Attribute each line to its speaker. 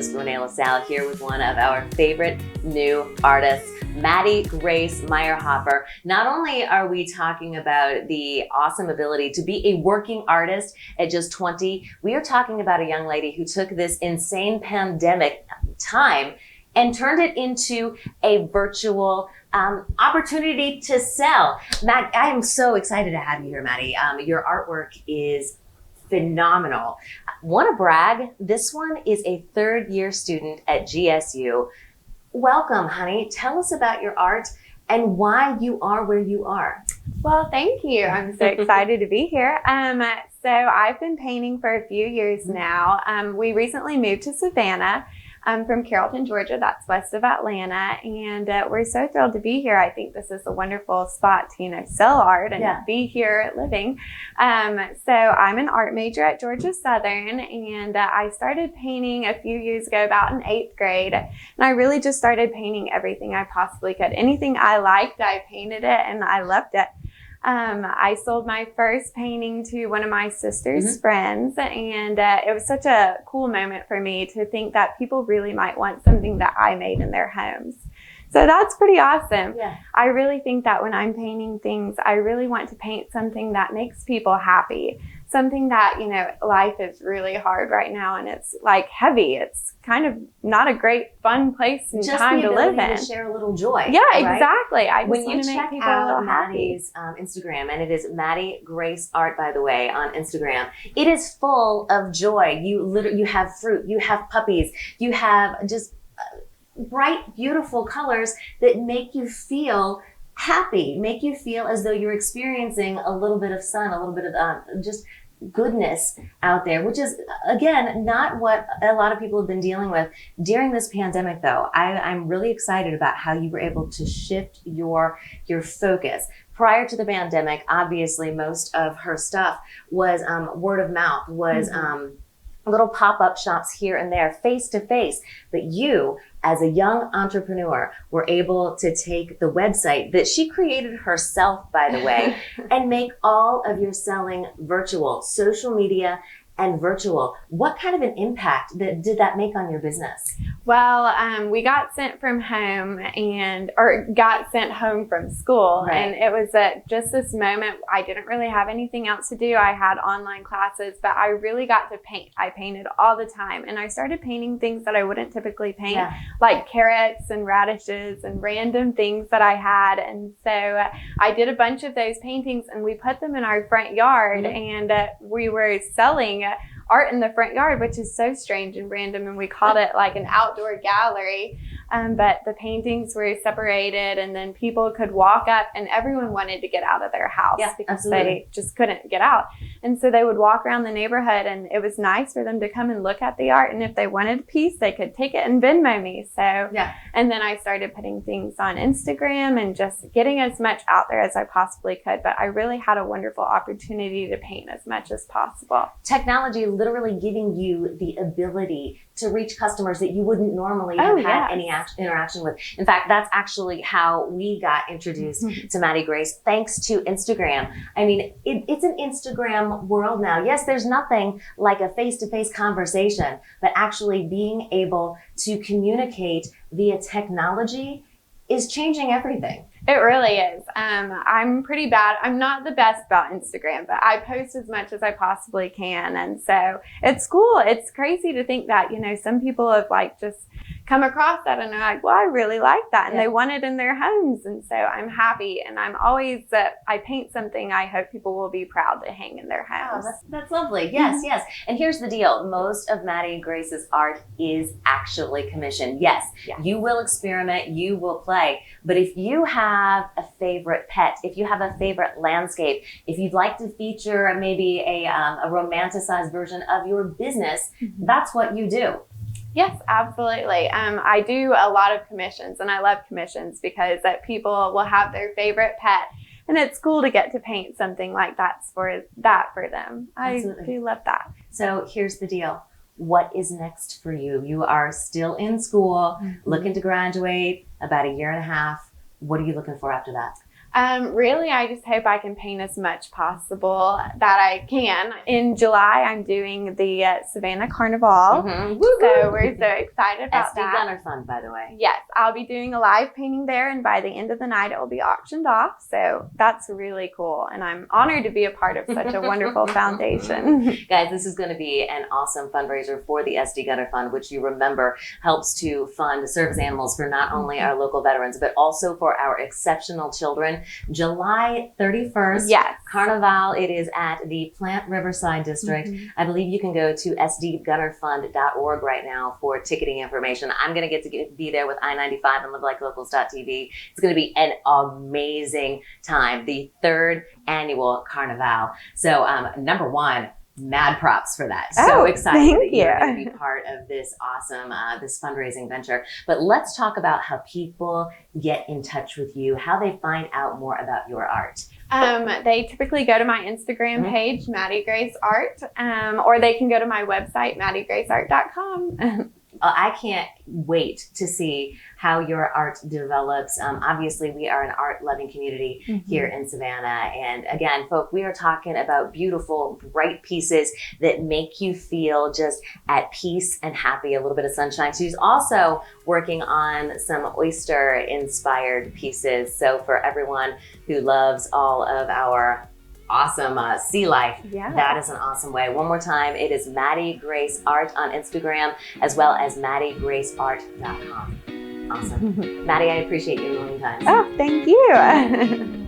Speaker 1: host, Reneé LaSalle, here with one of our favorite new artists, Maddie Grace Meyerhofer. Not only are we talking about the awesome ability to be a working artist at just 20, we are talking about a young lady who took this insane pandemic time and turned it into a virtual opportunity to sell. Matt, I am so excited to have you here, Maddie. Your artwork is phenomenal. Want to brag? This one is a third-year student at GSU. Welcome, honey. Tell us about your art and why you are where you are.
Speaker 2: Well, thank you. I'm so excited to be here. So I've been painting for a few years now. We recently moved to Savannah. I'm from Carrollton, Georgia. That's west of Atlanta. And we're so thrilled to be here. I think this is a wonderful spot to, sell art and be here living. So I'm an art major at Georgia Southern, and I started painting a few years ago, about in 8th grade. And I really just started painting everything I possibly could. Anything I liked, I painted it, and I loved it. I sold my first painting to one of my sister's friends, and it was such a cool moment for me to think that people really might want something that I made in their homes. So that's pretty awesome. Yeah. I really think that when I'm painting things, I really want to paint something that makes people happy. Something that, life is really hard right now, and it's like heavy. It's kind of not a great, fun place and time to live in.
Speaker 1: To share a little joy.
Speaker 2: Yeah, right? Exactly. I just
Speaker 1: when
Speaker 2: want
Speaker 1: you
Speaker 2: to make
Speaker 1: check
Speaker 2: people
Speaker 1: out
Speaker 2: happy.
Speaker 1: Maddie's Instagram, and it is Maddie Grace Art, by the way, on Instagram. It is full of joy. You have fruit, you have puppies, you have just bright, beautiful colors that make you feel happy, make you feel as though you're experiencing a little bit of sun, a little bit of just goodness out there, which is, again, not what a lot of people have been dealing with during this pandemic, though. I'm really excited about how you were able to shift your focus. Prior to the pandemic, obviously, most of her stuff was word of mouth, was little pop-up shops here and there, face to face. But you, as a young entrepreneur, were able to take the website that she created herself, by the way, and make all of your selling virtual, social media and virtual. What kind of an impact did that make on your business?
Speaker 2: Well, we got sent from home got sent home from school. Right. And it was just this moment. I didn't really have anything else to do. I had online classes, but I really got to paint. I painted all the time. And I started painting things that I wouldn't typically paint, like carrots and radishes and random things that I had. And so I did a bunch of those paintings, and we put them in our front yard, and we were selling art in the front yard, which is so strange and random, and we called it like an outdoor gallery. But the paintings were separated, and then people could walk up, and everyone wanted to get out of their house because they just couldn't get out. And so they would walk around the neighborhood, and it was nice for them to come and look at the art. And if they wanted a piece, they could take it and Venmo me. And then I started putting things on Instagram and just getting as much out there as I possibly could. But I really had a wonderful opportunity to paint as much as possible.
Speaker 1: Technology literally giving you the ability to reach customers that you wouldn't normally have had any interaction with. In fact, that's actually how we got introduced to Maddie Grace, thanks to Instagram. I mean, it's an Instagram world now. Yes, there's nothing like a face-to-face conversation, but actually being able to communicate via technology is changing everything.
Speaker 2: It really is. I'm pretty bad. I'm not the best about Instagram, but I post as much as I possibly can. And so it's cool. It's crazy to think that, some people have just come across that and they're like, well, I really like that. And they want it in their homes. And so I'm happy. And I'm always, I paint something I hope people will be proud to hang in their homes.
Speaker 1: Oh, that's lovely. Yes, yes. And here's the deal. Most of Maddie Grace's art is actually commissioned. Yes, you will experiment, you will play. But if you have a favorite pet, if you have a favorite landscape, if you'd like to feature maybe a romanticized version of your business, that's what you do.
Speaker 2: Yes, absolutely. I do a lot of commissions, and I love commissions because people will have their favorite pet, and it's cool to get to paint something like that for them. Absolutely. I do love that.
Speaker 1: So here's the deal. What is next for you? You are still in school, looking to graduate, about a year and a half. What are you looking for after that?
Speaker 2: Really, I just hope I can paint as much possible that I can. In July, I'm doing the Savannah Carnival.
Speaker 1: Mm-hmm.
Speaker 2: So we're so excited about
Speaker 1: SD
Speaker 2: that.
Speaker 1: Gunner Fund, by the way.
Speaker 2: Yes, I'll be doing a live painting there, and by the end of the night, it will be auctioned off. So that's really cool, and I'm honored to be a part of such a wonderful foundation.
Speaker 1: Guys, this is going to be an awesome fundraiser for the SD Gunner Fund, which you remember helps to fund service animals for not only our local veterans, but also for our exceptional children. July 31st,
Speaker 2: Yes.
Speaker 1: Carnival. It is at the Plant Riverside District. I believe you can go to sdgunnerfund.org right now for ticketing information. I'm going to get to be there with I-95 and livelikeLocals.tv. It's going to be an amazing time. The 3rd annual Carnival. So number one, mad props for that. So excited that you're going to be part of this awesome, this fundraising venture. But let's talk about how people get in touch with you, how they find out more about your art.
Speaker 2: They typically go to my Instagram page, Maddie Grace Art, or they can go to my website, maddiegraceart.com.
Speaker 1: I can't wait to see how your art develops. Obviously, we are an art-loving community here in Savannah. And again, folks, we are talking about beautiful, bright pieces that make you feel just at peace and happy, a little bit of sunshine. She's also working on some oyster-inspired pieces. So for everyone who loves all of our awesome sea life.
Speaker 2: Yeah.
Speaker 1: That is an awesome way. One more time, it is Maddie Grace Art on Instagram, as well as maddiegraceart.com. Awesome. Maddie, I appreciate you a million times.
Speaker 2: Oh, thank you.